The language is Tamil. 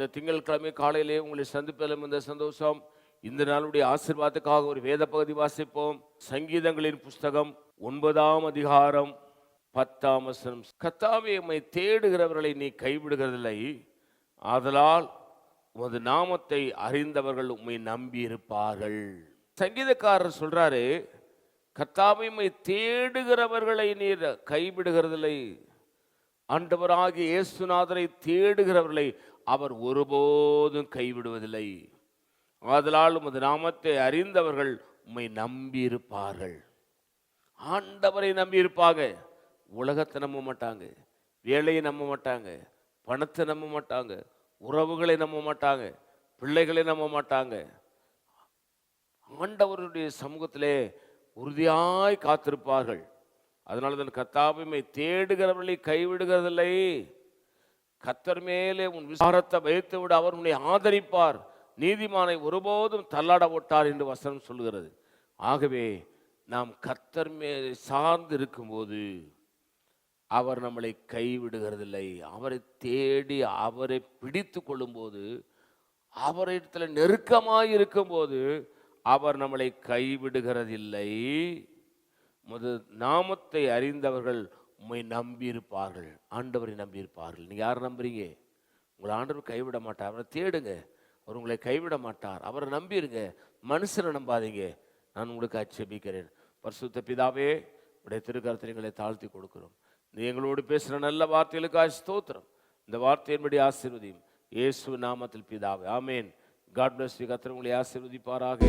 இந்த திங்கட்கிழமை காலையிலே உங்களை சந்திப்பதிலும் இந்த சந்தோஷம். இந்த நாளுடைய ஆசீர்வாதத்துக்காக ஒரு வேத பகுதி வாசிப்போம். சங்கீதங்களின் புஸ்தகம் 9ஆம் அதிகாரம் 10ஆம் வசனம். கர்த்தாவே, உம்மை தேடுகிறவர்களை நீ கைவிடுகிறதில்லை, ஆதலால் உமது நாமத்தை அறிந்தவர்கள் உம்மை நம்பி இருப்பார்கள். சங்கீதக்காரர் சொல்றாரு, கர்த்தாவே, உம்மை தேடுகிறவர்களை நீர் கைவிடுகிறதில்லை. ஆண்டவராகிய இயேசுநாதரை தேடுகிறவர்களை அவர் ஒருபோதும் கைவிடுவதில்லை. ஆதலால் உமது நாமத்தை அறிந்தவர்கள் உம்மை நம்பி இருப்பார்கள். ஆண்டவரை நம்பி இருப்பாங்க. உலகத்தை நம்ப மாட்டாங்க, வேலையை நம்ப மாட்டாங்க, பணத்தை நம்ப மாட்டாங்க, உறவுகளை நம்ப மாட்டாங்க, பிள்ளைகளை நம்ப மாட்டாங்க. ஆண்டவருடைய சமூகத்திலே உறுதியாய் காத்திருப்பார்கள். அதனால தான் கர்த்தாவை தேடுகிறவர்களை கைவிடுகிறதில்லை. கர்த்தர் மேலே உன் விசாரத்தை வைத்து விட, அவர் உன்னை ஆதரிப்பார். நீதிமானை ஒருபோதும் தள்ளாட ஓட்டார் என்று வசனம் சொல்கிறது. ஆகவே நாம் கர்த்தர் மேலே சார்ந்து இருக்கும்போது அவர் நம்மளை கைவிடுகிறதில்லை. அவரை தேடி அவரை பிடித்து கொள்ளும்போது, அவரிடத்துல நெருக்கமாய் இருக்கும்போது அவர் நம்மளை கைவிடுகிறதில்லை. முது நாமத்தை அறிந்தவர்கள் உம்மை நம்பியிருப்பார்கள். ஆண்டவரை நம்பியிருப்பார்கள். நீங்கள் யார் நம்புறீங்க? உங்களை ஆண்டவர் கைவிட மாட்டார். அவரை தேடுங்க, அவர் உங்களை கைவிட மாட்டார். அவரை நம்பிடுங்க, மனுஷனை நம்பாதீங்க. நான் உங்களுக்கு ஆட்சேபிக்கிறேன். பரிசுத்த பிதாவே, உடைய திருக்கரத்தை எங்களை தாழ்த்தி கொடுக்கிறோம். நீ எங்களோடு பேசுகிற நல்ல வார்த்தைகளுக்காக ஸ்தோத்திரம். இந்த வார்த்தையின்படி ஆசீர்வதியும் இயேசு நாமத்தில் பிதாவே, ஆமேன். God bless you. கர்த்தர் உங்களை ஆசீர்வதிப்பாராக.